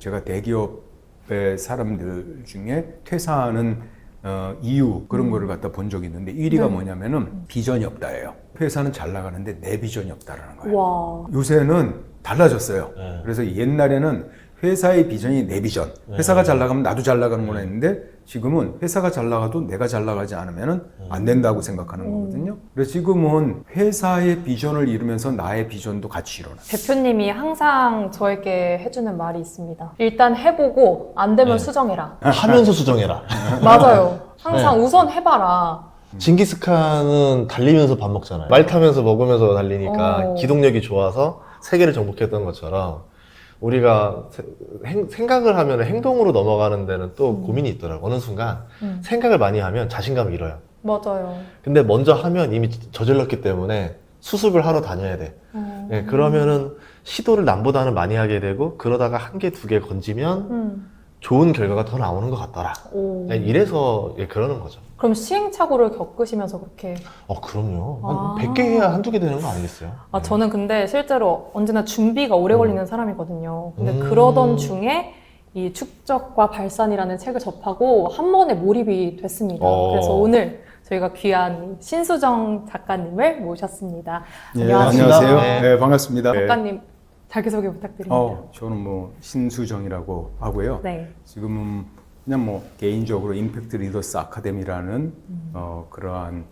제가 대기업의 사람들 중에 퇴사하는 이유 그런 거를 갖다 본 적이 있는데 1위가 뭐냐면은 비전이 없다예요. 회사는 잘 나가는데 내 비전이 없다라는 거예요. 와. 요새는 달라졌어요. 네. 그래서 옛날에는 회사의 비전이 내 비전. 회사가 잘 나가면 나도 잘 나가는 거나 했는데 지금은 회사가 잘 나가도 내가 잘 나가지 않으면 안 된다고 생각하는 거거든요. 그래서 지금은 회사의 비전을 이루면서 나의 비전도 같이 이루는. 대표님이 항상 저에게 해주는 말이 있습니다. 일단 해보고 안 되면 네. 수정해라. 하면서 수정해라. 맞아요. 항상 우선 해봐라. 징기스칸은 달리면서 밥 먹잖아요. 말 타면서 먹으면서 달리니까 기동력이 좋아서 세계를 정복했던 것처럼 우리가 생각을 하면 행동으로 넘어가는 데는 또 고민이 있더라고요. 어느 순간 생각을 많이 하면 자신감을 잃어요. 맞아요. 근데 먼저 하면 이미 저질렀기 때문에 수습을 하러 다녀야 돼. 네, 그러면은 시도를 남보다는 많이 하게 되고 그러다가 한 개, 두 개 건지면 좋은 결과가 더 나오는 것 같더라. 오. 네, 이래서 그러는 거죠. 그럼 시행착오를 겪으시면서 그렇게. 그럼요. 아. 100개 해야 한두 개 되는 거 아니겠어요? 저는 근데 실제로 언제나 준비가 오래 걸리는 사람이거든요. 근데 그러던 중에 이 축적과 발산이라는 책을 접하고 한 번에 몰입이 됐습니다. 그래서 오늘 저희가 귀한 신수정 작가님을 모셨습니다. 안녕하세요. 안녕하세요. 네. 네, 반갑습니다. 작가님 자기소개 부탁드립니다. 저는 뭐 신수정이라고 하고요. 네. 지금은 그냥 뭐 개인적으로 임팩트 리더스 아카데미라는 그러한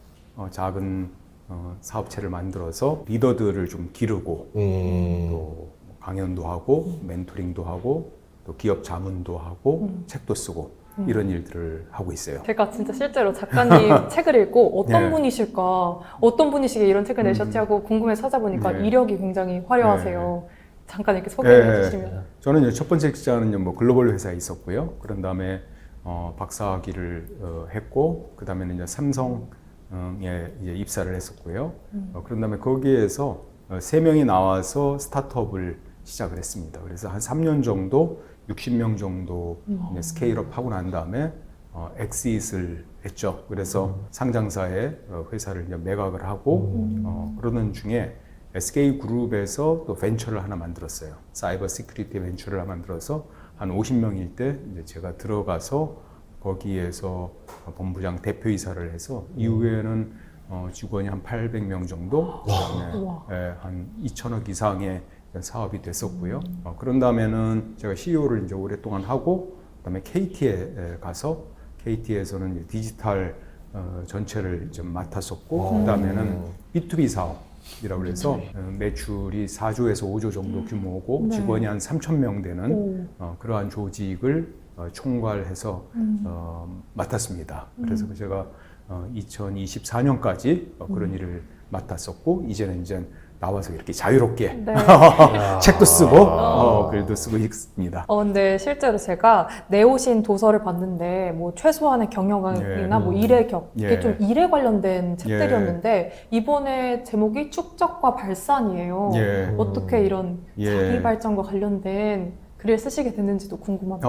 작은 사업체를 만들어서 리더들을 좀 기르고 또 강연도 하고 멘토링도 하고 또 기업 자문도 하고 책도 쓰고 이런 일들을 하고 있어요. 제가 진짜 실제로 작가님 책을 읽고 어떤 네. 분이실까, 어떤 분이시기에 이런 책을 내셨지 하고 궁금해서 찾아보니까 네. 이력이 굉장히 화려하세요. 잠깐 이렇게 소개해 주시면. 저는 첫 번째 직장은 뭐 글로벌 회사에 있었고요. 그런 다음에 박사학위를 했고, 그 다음에는 이제 삼성에 이제 입사를 했었고요. 그런 다음에 거기에서 3명이 나와서 스타트업을 시작을 했습니다. 그래서 한 3년 정도, 60명 정도 이제 스케일업 하고 난 다음에 엑시트를 했죠. 그래서 상장사에 회사를 이제 매각을 하고 그러는 중에 SK그룹에서 또 벤처를 하나 만들었어요. 사이버 시큐리티 벤처를 하나 만들어서 한 50명일 때 이제 제가 들어가서 거기에서 본부장 대표이사를 해서 이후에는 직원이 한 800명 정도, 그다음에 한 2천억 이상의 사업이 됐었고요. 그런 다음에는 제가 CEO를 이제 오랫동안 하고, 그다음에 KT에 가서 KT에서는 디지털 전체를 좀 맡았었고, 그다음에는 B2B 사업이라고 해서 매출이 4조에서 5조 정도 규모고 직원이 한 3,000명 되는 그러한 조직을 총괄해서 맡았습니다. 그래서 제가 2024년까지 그런 일을 맡았었고, 이제는 이제 나와서 이렇게 자유롭게 책도 쓰고 글도 쓰고 있습니다. 근데 실제로 제가 내오신 도서를 봤는데 뭐 최소한의 경영이나 뭐 일의 격 이게 좀 일에 관련된 책들이었는데 이번에 제목이 축적과 발산이에요. 어떻게 이런 자기 발전과 관련된 글을 쓰시게 됐는지도 궁금합니다.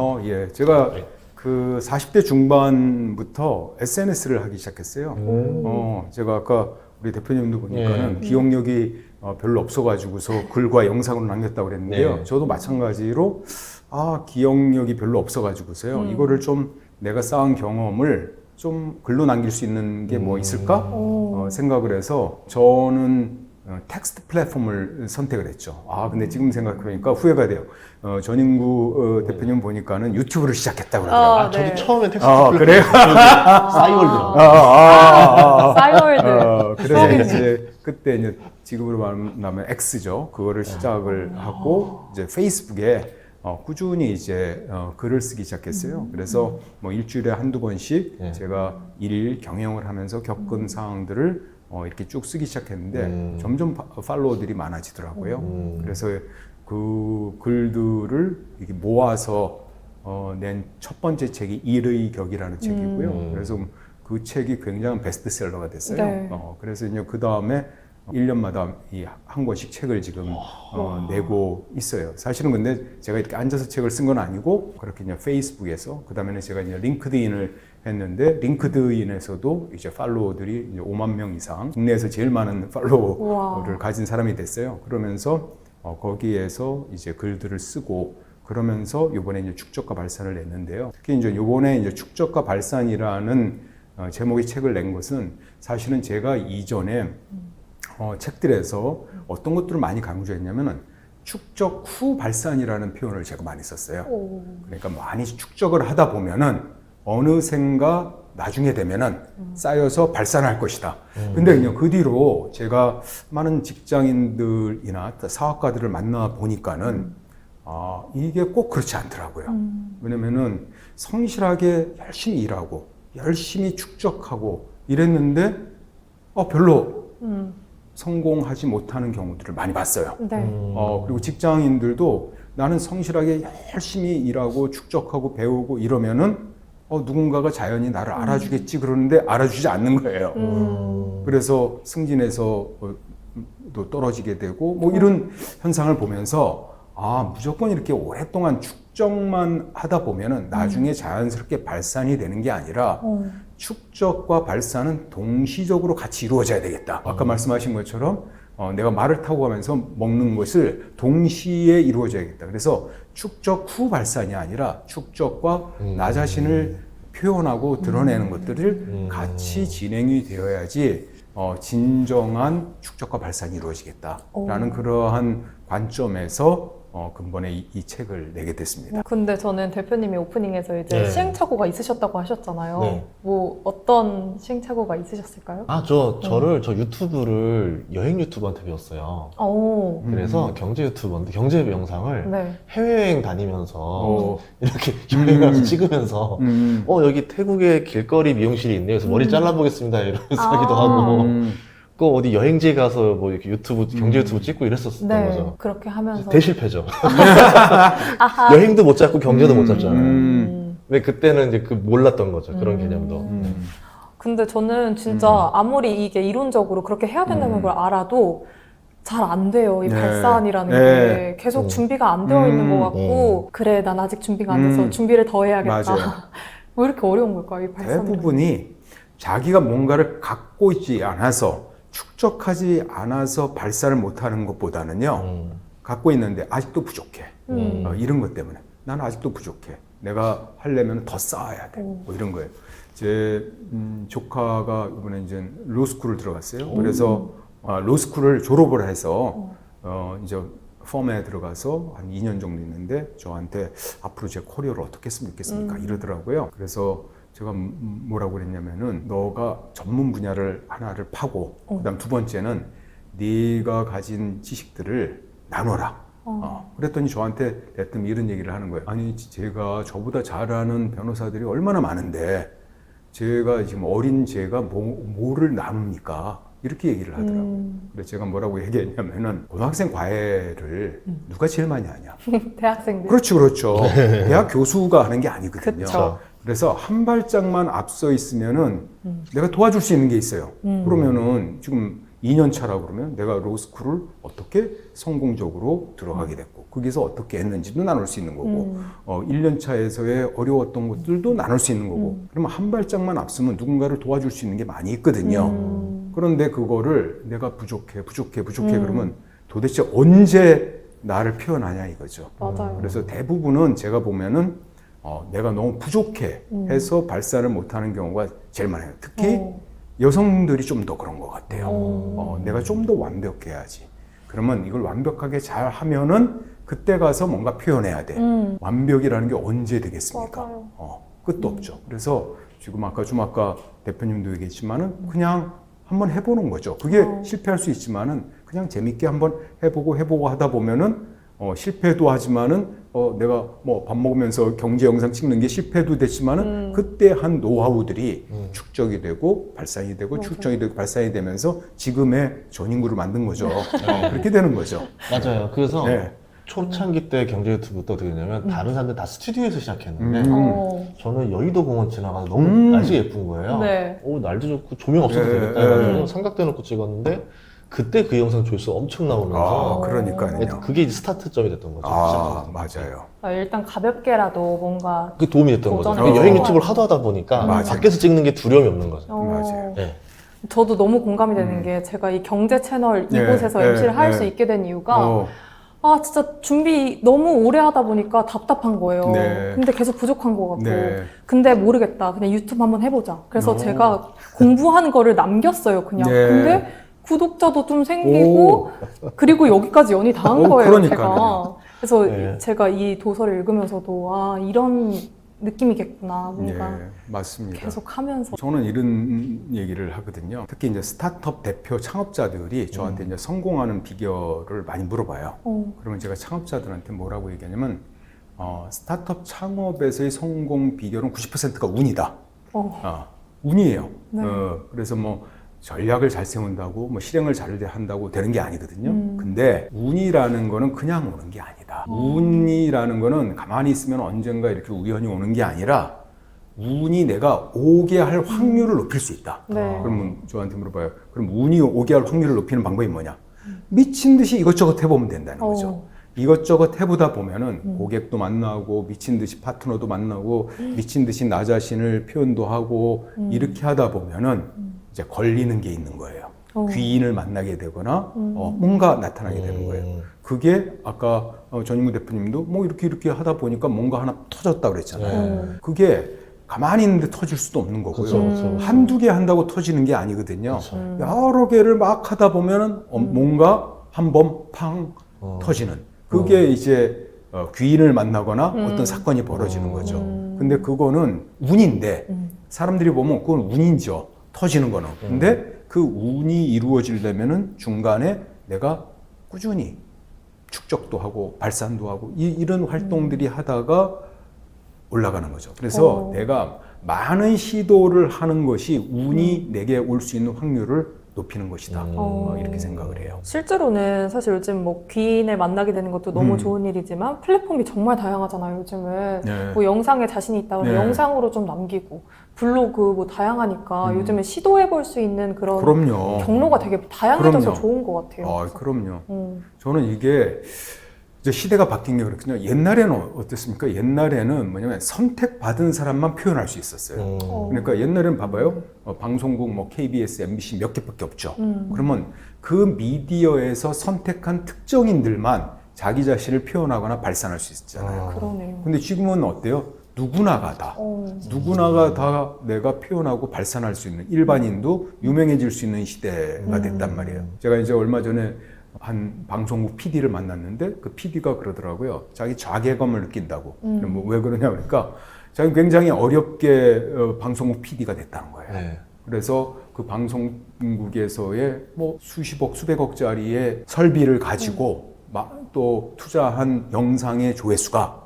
제가 그 40대 중반부터 SNS를 하기 시작했어요. 제가 아까 우리 대표님도 보니까는 기억력이 별로 없어가지고서 글과 영상으로 남겼다고 그랬는데요. 저도 마찬가지로 기억력이 별로 없어가지고서요. 이거를 좀 내가 쌓은 경험을 좀 글로 남길 수 있는 게 뭐 있을까 생각을 해서 저는 텍스트 플랫폼을 선택을 했죠. 근데 지금 생각해보니까 후회가 돼요. 전인구 대표님 보니까는 유튜브를 시작했다고 그러더라고요. 저도 처음에 텍스트 그래요? 싸이월드. 그래서 이제 그때 이제 지금으로 말하면 X죠. 그거를 시작을 하고 이제 페이스북에 꾸준히 이제 글을 쓰기 시작했어요. 그래서 뭐 일주일에 한두 번씩 제가 일일 경영을 하면서 겪은 상황들을 이렇게 쭉 쓰기 시작했는데 점점 팔로워들이 많아지더라고요. 그래서 그 글들을 이렇게 모아서 낸 첫 번째 책이 일의 격이라는 책이고요. 그래서 그 책이 굉장한 베스트셀러가 됐어요. 그래서 이제 그 다음에 1년마다 한 권씩 책을 지금 내고 있어요. 사실은 근데 제가 이렇게 앉아서 책을 쓴 건 아니고 그렇게 이제 페이스북에서 그 다음에는 제가 이제 링크드인을 했는데 링크드인에서도 이제 팔로워들이 이제 5만 명 이상 국내에서 제일 많은 팔로워를 가진 사람이 됐어요. 그러면서 거기에서 이제 글들을 쓰고 그러면서 이번에 이제 축적과 발산을 냈는데요. 특히 이제 이번에 이제 축적과 발산이라는 제목의 책을 낸 것은 사실은 제가 이전에 책들에서 어떤 것들을 많이 강조했냐면은 축적 후 발산이라는 표현을 제가 많이 썼어요. 그러니까 많이 축적을 하다 보면은 어느샌가 나중에 되면은 쌓여서 발산할 것이다. 근데 그냥 그 뒤로 제가 많은 직장인들이나 사업가들을 만나 보니까는 이게 꼭 그렇지 않더라고요. 왜냐면은 성실하게 열심히 일하고 열심히 축적하고 이랬는데 별로 성공하지 못하는 경우들을 많이 봤어요. 네. 그리고 직장인들도 나는 성실하게 열심히 일하고 축적하고 배우고 이러면은 누군가가 자연히 나를 알아주겠지 그러는데 알아주지 않는 거예요. 그래서 승진해서 또 떨어지게 되고 뭐 이런 현상을 보면서 무조건 이렇게 오랫동안 축적만 하다 보면은 나중에 자연스럽게 발산이 되는 게 아니라 축적과 발산은 동시적으로 같이 이루어져야 되겠다. 아까 말씀하신 것처럼 내가 말을 타고 가면서 먹는 것을 동시에 이루어져야겠다. 그래서 축적 후 발산이 아니라 축적과 나 자신을 표현하고 드러내는 것들을 같이 진행이 되어야지 진정한 축적과 발산이 이루어지겠다라는 그러한 관점에서 근본에 이 책을 내게 됐습니다. 근데 저는 대표님이 오프닝에서 이제 네. 시행착오가 있으셨다고 하셨잖아요. 네. 뭐 어떤 시행착오가 있으셨을까요? 저 유튜브를 여행 유튜버한테 배웠어요. 그래서 경제 유튜버인데 경제 영상을 네. 해외여행 다니면서 이렇게 여행 가서 찍으면서 여기 태국에 길거리 미용실이 있네요. 그래서 머리 잘라보겠습니다. 이러면서 하기도 하고 또 어디 여행지에 가서 뭐 이렇게 경제 유튜브 찍고 이랬었던 네. 거죠. 그렇게 하면서 대실패죠. 아하. 여행도 못 잡고 경제도 못 잡잖아요. 음. 근데 그때는 이제 몰랐던 거죠. 그런 개념도. 근데 저는 진짜 아무리 이게 이론적으로 그렇게 해야 된다는 걸 알아도 잘 안 돼요. 이 네. 발산이라는 네. 게 계속 준비가 안 되어 있는 것 같고 그래 난 아직 준비가 안 돼서 준비를 더 해야겠다. 맞아요. 왜 이렇게 어려운 걸까요? 이 발산 대부분이 자기가 뭔가를 갖고 있지 않아서 축적하지 않아서 발산을 못하는 것보다는요. 갖고 있는데 아직도 부족해. 이런 것 때문에 나는 아직도 부족해. 내가 하려면 더 쌓아야 돼. 뭐 이런 거예요. 제 조카가 이번에 이제 로스쿨을 들어갔어요. 그래서 로스쿨을 졸업을 해서 이제 펌에 들어가서 한 2년 정도 있는데 저한테 앞으로 제 커리어를 어떻게 했으면 좋겠습니까? 이러더라고요. 그래서 제가 뭐라고 그랬냐면은 너가 전문 분야를 하나를 파고 그다음 두 번째는 네가 가진 지식들을 나눠라. 그랬더니 저한테 대뜸 이런 얘기를 하는 거예요. 아니 제가 저보다 잘하는 변호사들이 얼마나 많은데 제가 지금 어린 제가 뭐를 나눕니까? 이렇게 얘기를 하더라고요. 그래서 제가 뭐라고 얘기했냐면은 고등학생 과외를 누가 제일 많이 하냐? 대학생들. 그렇죠. 대학 교수가 하는 게 아니거든요. 그쵸. 그래서 한 발짝만 앞서 있으면은 내가 도와줄 수 있는 게 있어요. 그러면은 지금 2년 차라 그러면 내가 로스쿨을 어떻게 성공적으로 들어가게 됐고 거기서 어떻게 했는지도 나눌 수 있는 거고 1년 차에서의 어려웠던 것들도 나눌 수 있는 거고 그러면 한 발짝만 앞서면 누군가를 도와줄 수 있는 게 많이 있거든요. 그런데 그거를 내가 부족해 그러면 도대체 언제 나를 표현하냐 이거죠. 맞아요. 그래서 대부분은 제가 보면은 내가 너무 부족해 해서 발산을 못하는 경우가 제일 많아요. 특히 여성들이 좀 더 그런 것 같아요. 내가 좀 더 완벽해야지. 그러면 이걸 완벽하게 잘 하면은 그때 가서 뭔가 표현해야 돼. 완벽이라는 게 언제 되겠습니까? 맞아요. 끝도 없죠. 그래서 지금 아까 대표님도 얘기했지만은 그냥 한번 해보는 거죠. 그게 실패할 수 있지만은 그냥 재밌게 한번 해보고 하다 보면은 실패도 하지만은 내가 뭐 밥 먹으면서 경제 영상 찍는 게 실패도 됐지만은 그때 한 노하우들이 축적이 되고 발산이 되고 축적이 되고 발산이 되면서 지금의 전인구를 만든 거죠. 그렇게 되는 거죠. 맞아요. 그래서 네. 초창기 때 경제 유튜브도 어떻게 되냐면 다른 사람들 다 스튜디오에서 시작했는데 저는 여의도 공원 지나가서 너무 날씨가 예쁜 거예요. 네. 날도 좋고 조명 없어도 되겠다 해가지고 삼각대 놓고 찍었는데 그때 그 영상 조회수가 엄청 나오면서 그러니까요. 그게 이제 스타트점이 됐던 거죠. 맞아요. 일단 가볍게라도 뭔가 그게 도움이 됐던 거죠. 도전을 여행 유튜브를 하도 하다 보니까 맞아요. 밖에서 찍는 게 두려움이 없는 거죠. 맞아요. 네. 저도 너무 공감이 되는 게 제가 이 경제 채널 이곳에서 MC를 할 수 있게 된 이유가 아, 진짜 준비 너무 오래 하다 보니까 답답한 거예요. 네. 근데 계속 부족한 것 같고. 네. 근데 모르겠다. 그냥 유튜브 한번 해보자. 그래서 오. 제가 공부한 거를 남겼어요, 그냥. 네. 근데 구독자도 좀 생기고, 그리고 여기까지 연이 닿은 거예요, 그러니까요. 제가. 그래서 네. 제가 이 도서를 읽으면서도, 아, 이런 느낌이겠구나. 뭔가 예, 맞습니다. 계속 하면서. 저는 이런 얘기를 하거든요. 특히 이제 스타트업 대표 창업자들이 저한테 이제 성공하는 비결을 많이 물어봐요. 그러면 제가 창업자들한테 뭐라고 얘기하냐면, 스타트업 창업에서의 성공 비결은 90%가 운이다. 운이에요. 네. 그래서 뭐 전략을 잘 세운다고, 뭐 실행을 잘 한다고 되는 게 아니거든요. 근데 운이라는 거는 그냥 오는 게 아니다. 운이라는 거는 가만히 있으면 언젠가 이렇게 우연히 오는 게 아니라 운이 내가 오게 할 확률을 높일 수 있다. 네. 그러면 저한테 물어봐요. 그럼 운이 오게 할 확률을 높이는 방법이 뭐냐? 미친 듯이 이것저것 해보면 된다는 거죠. 이것저것 해보다 보면은 고객도 만나고 미친 듯이 파트너도 만나고 미친 듯이 나 자신을 표현도 하고 이렇게 하다 보면은 이제 걸리는 게 있는 거예요. 귀인을 만나게 되거나 뭔가 나타나게 되는 거예요. 그게 아까 전인구 대표님도 뭐 이렇게 하다 보니까 뭔가 하나 터졌다 그랬잖아요. 그게 가만히 있는데 터질 수도 없는 거고요. 그렇죠. 한두 개 한다고 터지는 게 아니거든요. 여러 개를 막 하다 보면은 뭔가 한 번 팡 터지는. 그게 이제 귀인을 만나거나 어떤 사건이 벌어지는 거죠. 근데 그거는 운인데 사람들이 보면 그건 운이죠. 터지는 거는. 근데 그 운이 이루어지려면은 중간에 내가 꾸준히 축적도 하고 발산도 하고 이런 활동들이 하다가 올라가는 거죠. 그래서 내가 많은 시도를 하는 것이 운이 내게 올 수 있는 확률을 높이는 것이다. 이렇게 생각을 해요. 실제로는 사실 요즘 뭐 귀인을 만나게 되는 것도 너무 좋은 일이지만 플랫폼이 정말 다양하잖아요, 요즘은. 네. 뭐 영상에 자신 있다 그러면 네. 영상으로 좀 남기고 블로그 뭐 다양하니까 요즘에 시도해 볼 수 있는 그런 그럼요. 경로가 되게 다양해져서 그럼요. 좋은 것 같아요. 그럼요. 저는 이게 이제 시대가 바뀐 게 그렇거든요. 옛날에는 어땠습니까? 옛날에는 뭐냐면 선택받은 사람만 표현할 수 있었어요. 그러니까 옛날에는 봐봐요. 방송국 뭐 KBS, MBC 몇 개밖에 없죠. 그러면 그 미디어에서 선택한 특정인들만 자기 자신을 표현하거나 발산할 수 있잖아요. 그러네요. 근데 지금은 어때요? 누구나가 다. 누구나가 다 내가 표현하고 발산할 수 있는, 일반인도 유명해질 수 있는 시대가 됐단 말이에요. 제가 이제 얼마 전에 한 방송국 PD를 만났는데 그 PD가 그러더라고요. 자기 자괴감을 느낀다고. 뭐 왜 그러냐 그러니까 자기 굉장히 어렵게 방송국 PD가 됐다는 거예요. 네. 그래서 그 방송국에서의 뭐 수십억, 수백억짜리의 설비를 가지고 또 투자한 영상의 조회수가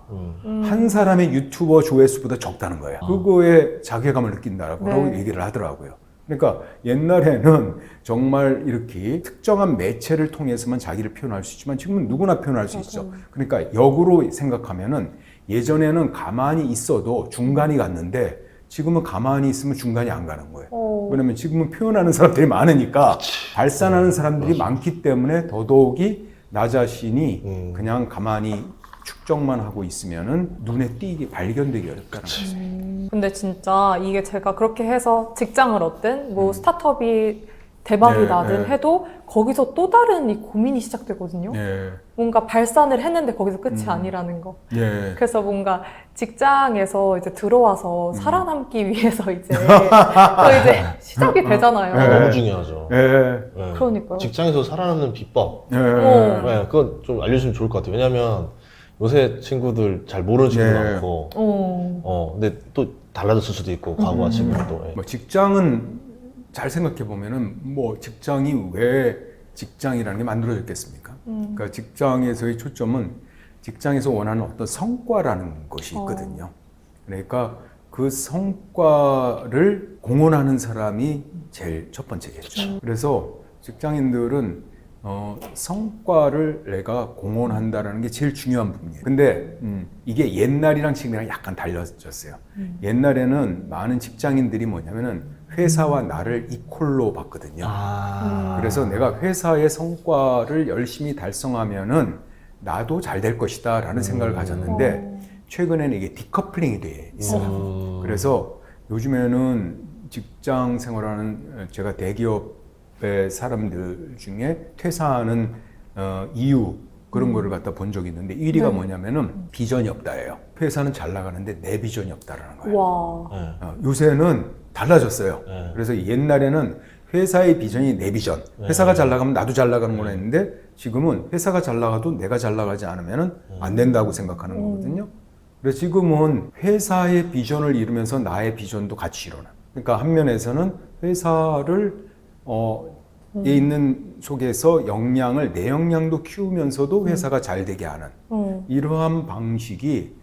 한 사람의 유튜버 조회수보다 적다는 거예요. 그거에 자괴감을 느낀다라고 네. 얘기를 하더라고요. 그러니까 옛날에는 정말 이렇게 특정한 매체를 통해서만 자기를 표현할 수 있지만 지금은 누구나 표현할 수 있죠. 그러니까 역으로 생각하면은 예전에는 가만히 있어도 중간이 갔는데 지금은 가만히 있으면 중간이 안 가는 거예요. 왜냐면 지금은 표현하는 사람들이 많으니까 발산하는 사람들이 많기 때문에 더더욱이 나 자신이 그냥 가만히 축적만 하고 있으면은 눈에 띄게 발견되기 어렵다는 거죠. 근데 진짜 이게 제가 그렇게 해서 직장을 얻든 뭐 스타트업이 대박이 네, 나든 네. 해도 거기서 또 다른 이 고민이 시작되거든요. 예, 뭔가 발산을 했는데 거기서 끝이 아니라는 거. 예. 그래서 뭔가 직장에서 이제 들어와서 살아남기 위해서 이제 또 이제 시작이 되잖아요. 네. 너무 중요하죠. 예, 네. 그러니까요. 직장에서 살아남는 비법. 예. 네, 그건 좀 알려주시면 좋을 것 같아요. 왜냐면 요새 친구들 잘 모르는 친구도 네. 많고, 근데 또 달라졌을 수도 있고, 과거와 지금도. 예. 뭐 직장은 잘 생각해 보면은 뭐 직장이 왜 직장이라는 게 만들어졌겠습니까? 그러니까 직장에서의 초점은 직장에서 원하는 어떤 성과라는 것이 있거든요. 그러니까 그 성과를 공헌하는 사람이 제일 첫 번째겠죠. 그래서 직장인들은 성과를 내가 공헌한다라는 게 제일 중요한 부분이에요. 근데 이게 옛날이랑 지금이랑 약간 달라졌어요. 옛날에는 많은 직장인들이 뭐냐면은 회사와 나를 이퀄로 봤거든요. 그래서 내가 회사의 성과를 열심히 달성하면은 나도 잘 될 것이다 라는 생각을 가졌는데 최근에는 이게 디커플링이 돼 있어요. 그래서 요즘에는 직장 생활하는 제가 대기업의 사람들 중에 퇴사하는 이유 그런 거를 갖다 본 적이 있는데 1위가 네. 뭐냐면은 비전이 없다예요. 회사는 잘 나가는데 내 비전이 없다라는 거예요. 와. 네. 요새는 달라졌어요. 네. 그래서 옛날에는 회사의 비전이 내 비전. 회사가 잘 나가면 나도 잘 나가는 거라 했는데 지금은 회사가 잘 나가도 내가 잘 나가지 않으면 안 된다고 생각하는 거거든요. 그래서 지금은 회사의 비전을 이루면서 나의 비전도 같이 이루는. 그러니까 한 면에서는 회사를 에 있는 속에서 역량을 내 역량도 키우면서도 회사가 잘 되게 하는 이러한 방식이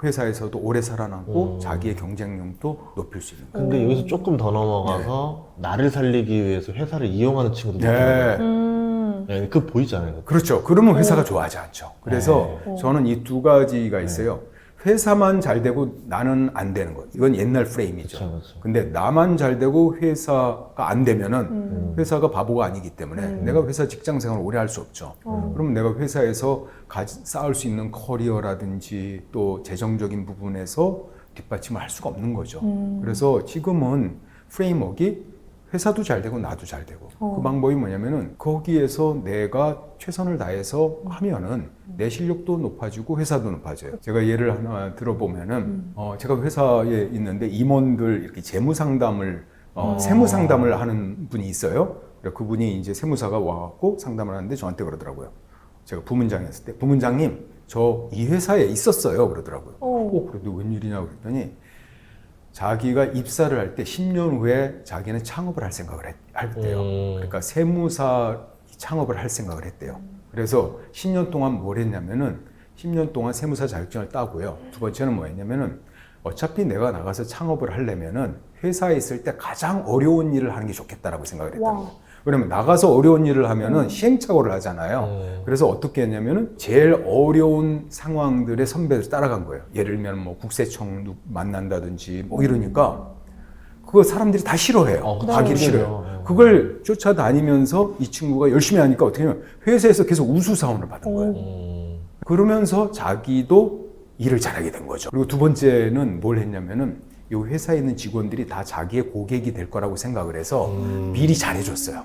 회사에서도 오래 살아남고 자기의 경쟁력도 높일 수 있는 거예요. 근데 여기서 조금 더 넘어가서 나를 살리기 위해서 회사를 이용하는 친구도 많아요. 네, 그거 보이잖아요. 그렇죠. 그러면 회사가 좋아하지 않죠. 그래서 저는 이 두 가지가 있어요. 회사만 잘 되고 나는 안 되는 거. 이건 옛날 프레임이죠. 그쵸. 근데 나만 잘 되고 회사가 안 되면은 회사가 바보가 아니기 때문에 내가 회사 직장 생활을 오래 할 수 없죠. 그러면 내가 회사에서 쌓을 수 있는 커리어라든지 또 재정적인 부분에서 뒷받침을 할 수가 없는 거죠. 그래서 지금은 프레임워크가 회사도 잘 되고 나도 잘 되고 그 방법이 뭐냐면은 거기에서 내가 최선을 다해서 하면은 내 실력도 높아지고 회사도 높아져요. 제가 예를 하나 들어보면은 제가 회사에 있는데 임원들 이렇게 재무 상담을 세무 상담을 하는 분이 있어요. 그분이 이제 세무사가 와갖고 상담을 하는데 저한테 그러더라고요. 제가 부문장이었을 때 부문장님 저 이 회사에 있었어요 그러더라고요. 그래도 웬일이냐고 그랬더니 자기가 입사를 할 때 10년 후에 자기는 창업을 할 생각을 했대요. 그러니까 세무사 창업을 할 생각을 했대요. 그래서 10년 동안 뭘 했냐면은 10년 동안 세무사 자격증을 따고요. 두 번째는 뭐였냐면은 어차피 내가 나가서 창업을 하려면은 회사에 있을 때 가장 어려운 일을 하는 게 좋겠다라고 생각을 했다고요. 왜냐면 나가서 어려운 일을 하면은 시행착오를 하잖아요. 그래서 어떻게 했냐면은 제일 어려운 상황들의 선배를 따라간 거예요. 예를 들면 뭐 국세청 만난다든지 뭐 이러니까 그거 사람들이 다 싫어해요. 가기를 싫어해요. 그걸 쫓아다니면서 이 친구가 열심히 하니까 어떻게 하냐면 회사에서 계속 우수사원을 받은 거예요. 그러면서 자기도 일을 잘하게 된 거죠. 그리고 두 번째는 뭘 했냐면은 이 회사에 있는 직원들이 다 자기의 고객이 될 거라고 생각을 해서 미리 잘해줬어요.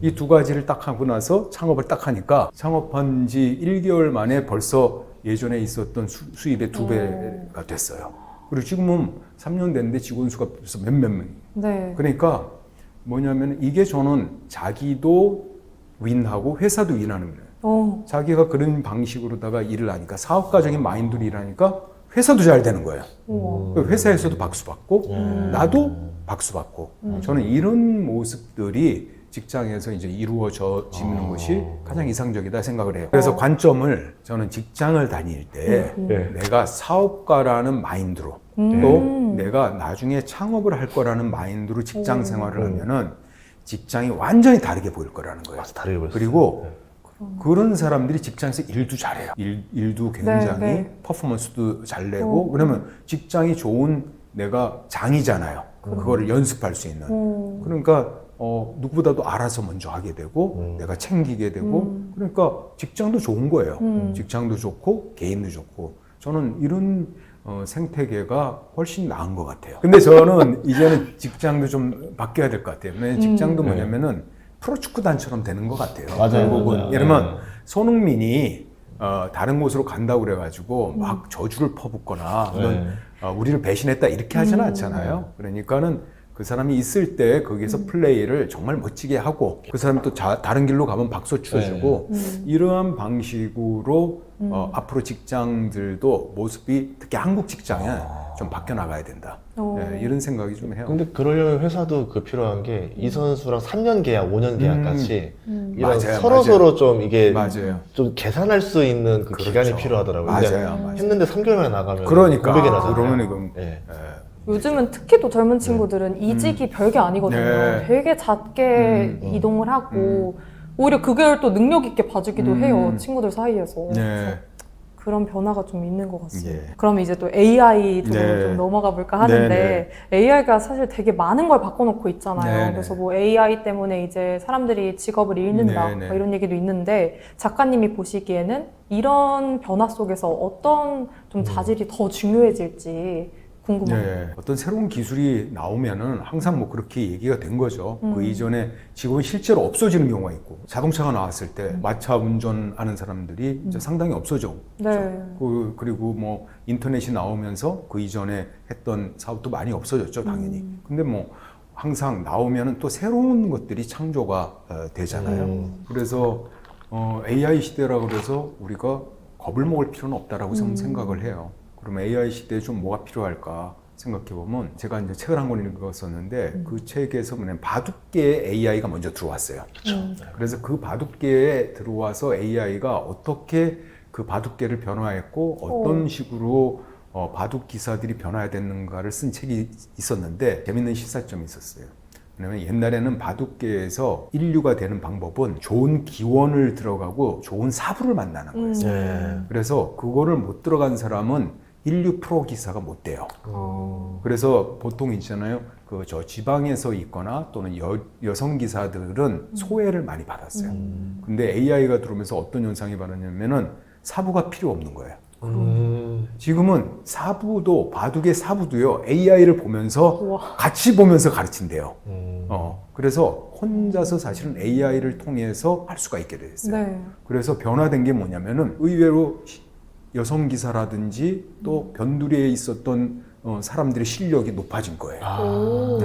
이 두 가지를 딱 하고 나서 창업을 딱 하니까 창업한 지 1개월 만에 벌써 예전에 있었던 수입의 2배가 됐어요. 그리고 지금은 3년 됐는데 직원 수가 벌써 몇몇 명이. 네. 그러니까 뭐냐면 이게 저는 자기도 윈하고 회사도 윈하는 거예요. 자기가 그런 방식으로다가 일을 하니까 사업가적인 마인드로 일하니까 회사도 잘 되는 거예요. 회사에서도 박수 받고 나도 박수 받고 저는 이런 모습들이 직장에서 이제 이루어지는 것이 가장 이상적이다 생각을 해요. 그래서 관점을 저는 직장을 다닐 때 내가 사업가라는 마인드로 또 내가 나중에 창업을 할 거라는 마인드로 직장 생활을 하면은 직장이 완전히 다르게 보일 거라는 거예요. 다르게 보였어요. 그리고 그런 사람들이 직장에서 일도 잘해요. 일도 굉장히 퍼포먼스도 잘 내고 왜냐면 직장이 좋은 내가 장이잖아요. 그거를 연습할 수 있는. 그러니까 누구보다도 알아서 먼저 하게 되고 내가 챙기게 되고 그러니까 직장도 좋은 거예요. 직장도 좋고 개인도 좋고 저는 이런 생태계가 훨씬 나은 것 같아요. 근데 저는 이제는 직장도 좀 바뀌어야 될 것 같아요. 왜냐면 직장도 뭐냐면은 프로축구단처럼 되는 것 같아요. 맞아요. 예를 들면 손흥민이 다른 곳으로 간다고 그래가지고 막 저주를 퍼붓거나 넌 우리를 배신했다 이렇게 하지는 않잖아요. 그러니까는 그 사람이 있을 때 거기에서 플레이를 정말 멋지게 하고 그 사람이 또 다른 길로 가면 박수 쳐주고 이러한 방식으로 앞으로 직장들도 모습이 특히 한국 직장은 좀 바뀌어 나가야 된다. 이런 생각이 좀 해요. 근데 그러려면 회사도 그 필요한 게 이 선수랑 3년 계약, 5년 계약 같이 이런 맞아요, 서로 좀 이게 맞아요. 좀 계산할 수 있는 그 그렇죠. 기간이 필요하더라고요. 맞아요. 했는데 3개월 만에 나가면 그러니까 고백이 나잖아요. 그러면 이건 요즘은 특히 또 젊은 친구들은 이직이 별게 아니거든요. 네. 되게 작게 이동을 하고 오히려 그걸 또 능력 있게 봐주기도 해요. 친구들 사이에서. 네. 그런 변화가 좀 있는 것 같습니다. 예. 그럼 이제 또 AI도 네. 좀 넘어가 볼까 하는데 AI가 사실 되게 많은 걸 바꿔놓고 있잖아요. 네네. 그래서 뭐 AI 때문에 이제 사람들이 직업을 잃는다 네네. 뭐 이런 얘기도 있는데 작가님이 보시기에는 이런 변화 속에서 어떤 좀 자질이 더 중요해질지 궁금해요. 네, 어떤 새로운 기술이 나오면은 항상 뭐 그렇게 얘기가 된 거죠. 그 이전에 직업이 실제로 없어지는 경우가 있고, 자동차가 나왔을 때 마차 운전하는 사람들이 이제 상당히 없어져. 네. 그리고 뭐 인터넷이 나오면서 그 이전에 했던 사업도 많이 없어졌죠, 당연히. 근데 뭐 항상 나오면은 또 새로운 것들이 창조가 되잖아요. 그래서 AI 시대라 그래서 우리가 겁을 먹을 필요는 없다라고 저는 생각을 해요. 그러면 AI 시대에 좀 뭐가 필요할까 생각해 보면, 제가 이제 책을 한 권 읽었었는데 그 책에서 뭐냐면 바둑계에 AI가 먼저 들어왔어요. 그래서 그 바둑계에 들어와서 AI가 어떻게 그 바둑계를 변화했고 어떤 식으로 바둑 기사들이 변화해야 되는가를 쓴 책이 있었는데, 재밌는 시사점이 있었어요. 왜냐면 옛날에는 바둑계에서 인류가 되는 방법은 좋은 기원을 들어가고 좋은 사부를 만나는 거였어요. 네. 그래서 그거를 못 들어간 사람은 인류 프로 기사가 못 돼요. 그래서 보통 있잖아요. 그 저 지방에서 있거나 또는 여성 기사들은 소외를 많이 받았어요. 근데 AI가 들어오면서 어떤 현상이 발生하냐면은 사부가 필요 없는 거예요. 지금은 사부도, 바둑의 사부도요, AI를 보면서 우와. 같이 보면서 가르친대요. 그래서 혼자서 사실은 AI를 통해서 할 수가 있게 됐어요. 네. 그래서 변화된 게 뭐냐면은 의외로 여성 기사라든지 또 변두리에 있었던 사람들의 실력이 높아진 거예요. 오.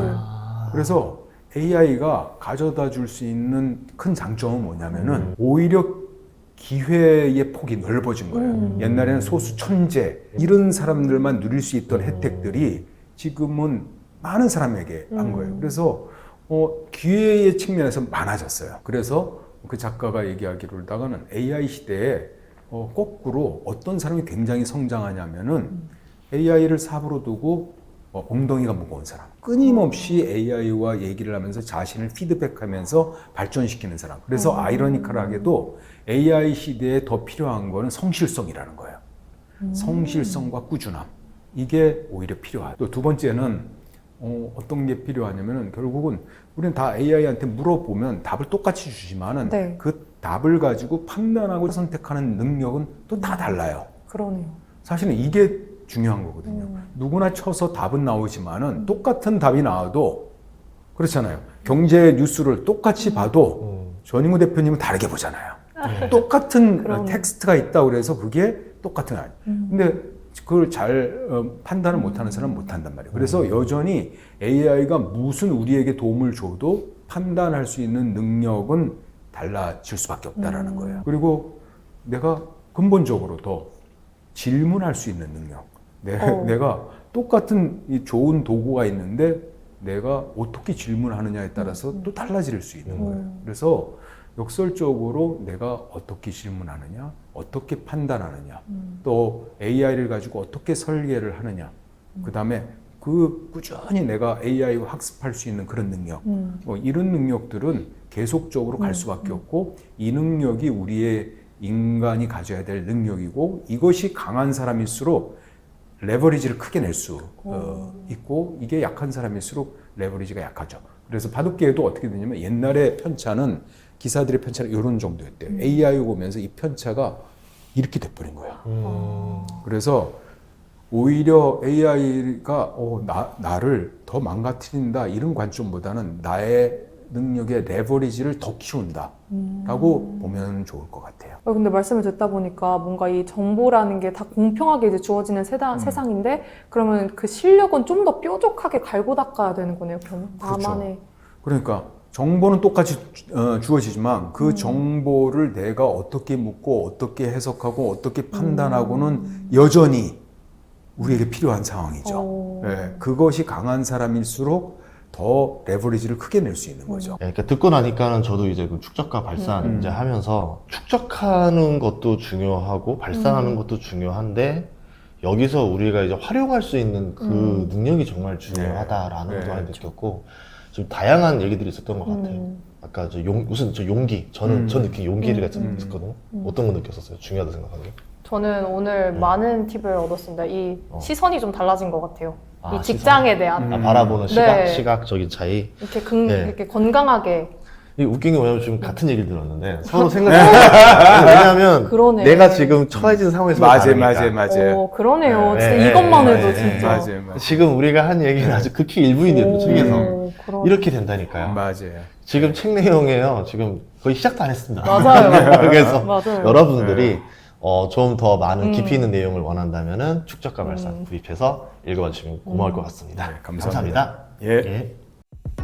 그래서 AI가 가져다 줄 수 있는 큰 장점은 뭐냐면은 오히려 기회의 폭이 넓어진 거예요. 옛날에는 소수 천재 이런 사람들만 누릴 수 있던 혜택들이 지금은 많은 사람에게 한 거예요. 그래서 기회의 측면에서 많아졌어요. 그래서 그 작가가 얘기하기로다가는 AI 시대에 거꾸로 어떤 사람이 굉장히 성장하냐면은 AI를 사부로 두고 엉덩이가 무거운 사람, 끊임없이 AI와 얘기를 하면서 자신을 피드백하면서 발전시키는 사람. 그래서 아이러니컬하게도 AI 시대에 더 필요한 거는 성실성이라는 거예요. 성실성과 꾸준함, 이게 오히려 필요하다. 또 두 번째는 어떤 게 필요하냐면은, 결국은 우리는 다 AI한테 물어보면 답을 똑같이 주지만은 네. 그 답을 가지고 판단하고 선택하는 능력은 또 다 달라요. 그러네요. 사실은 이게 중요한 거거든요. 누구나 쳐서 답은 나오지만은 똑같은 답이 나와도, 그렇잖아요. 경제 뉴스를 똑같이 봐도 전인구 대표님은 다르게 보잖아요. 똑같은 그러네. 텍스트가 있다고 그래서 그게 똑같은 게 아니에요. 근데 그걸 잘 판단을 못하는 사람은 못한단 말이에요. 그래서 여전히 AI가 무슨 우리에게 도움을 줘도 판단할 수 있는 능력은 달라질 수밖에 없다라는 거예요. 그리고 내가 근본적으로 더 질문할 수 있는 능력. 내가 똑같은 이 좋은 도구가 있는데 내가 어떻게 질문하느냐에 따라서 또 달라질 수 있는 거예요. 그래서 역설적으로 내가 어떻게 질문하느냐, 어떻게 판단하느냐, 또 AI를 가지고 어떻게 설계를 하느냐, 그 다음에 꾸준히 내가 AI와 학습할 수 있는 그런 능력, 이런 능력들은 계속적으로 갈 수밖에 없고, 이 능력이 우리의 인간이 가져야 될 능력이고, 이것이 강한 사람일수록 레버리지를 크게 낼 수 있고, 이게 약한 사람일수록 레버리지가 약하죠. 그래서 바둑계에도 어떻게 되냐면, 옛날에 편차는, 기사들의 편차는 이런 정도였대요. AI 오면서 이 편차가 이렇게 돼버린 거예요. 그래서 오히려 AI가 나를 더 망가뜨린다 이런 관점보다는 나의 능력의 레버리지를 더 키운다 라고 보면 좋을 것 같아요. 근데 말씀을 듣다 보니까 뭔가 이 정보라는 게 다 공평하게 이제 주어지는 세상인데, 그러면 그 실력은 좀 더 뾰족하게 갈고 닦아야 되는 거네요, 그러면. 그렇죠. 나만의. 그러니까 정보는 똑같이 주어지지만 그 정보를 내가 어떻게 묻고 어떻게 해석하고 어떻게 판단하고는 여전히 우리에게 필요한 상황이죠. 네, 그것이 강한 사람일수록 더 레버리지를 크게 낼 수 있는 거죠. 네, 그러니까 듣고 나니까는 저도 이제 그 축적과 발산 이제 하면서 축적하는 것도 중요하고 발산하는 것도 중요한데, 여기서 우리가 이제 활용할 수 있는 그 능력이 정말 중요하다라는 것도 많이 느꼈고, 좀 다양한 얘기들이 있었던 것 같아요. 아까 우선 용기. 전 느낀 용기를 있었거든요. 어떤 거 느꼈었어요? 중요하다 생각하는 게? 저는 오늘 많은 팁을 얻었습니다. 이 시선이 좀 달라진 것 같아요. 이 시선? 직장에 대한. 바라보는 네. 시각적인 차이. 이렇게 네. 이렇게 건강하게 이 웃긴 게 뭐냐면 지금 같은 얘기를 들었는데 서로 생각이 왜냐하면 그러네. 내가 지금 처해진 상황에서 맞아요. 그러네요. 네, 진짜 네, 이것만 네, 해도 네, 진짜. 맞아요. 지금 우리가 한 얘기는 아주 극히 일부인데도 책에서 이렇게 된다니까요. 맞아요. 지금 책 내용이에요. 지금 거의 시작도 안 했습니다. 맞아요. 그래서 맞아요. 여러분들이 좀 더 많은 깊이 있는 내용을 원한다면은 축적과 발상 구입해서 읽어봐 주시면 고마울 것 같습니다. 네, 감사합니다. 감사합니다. 예. 예.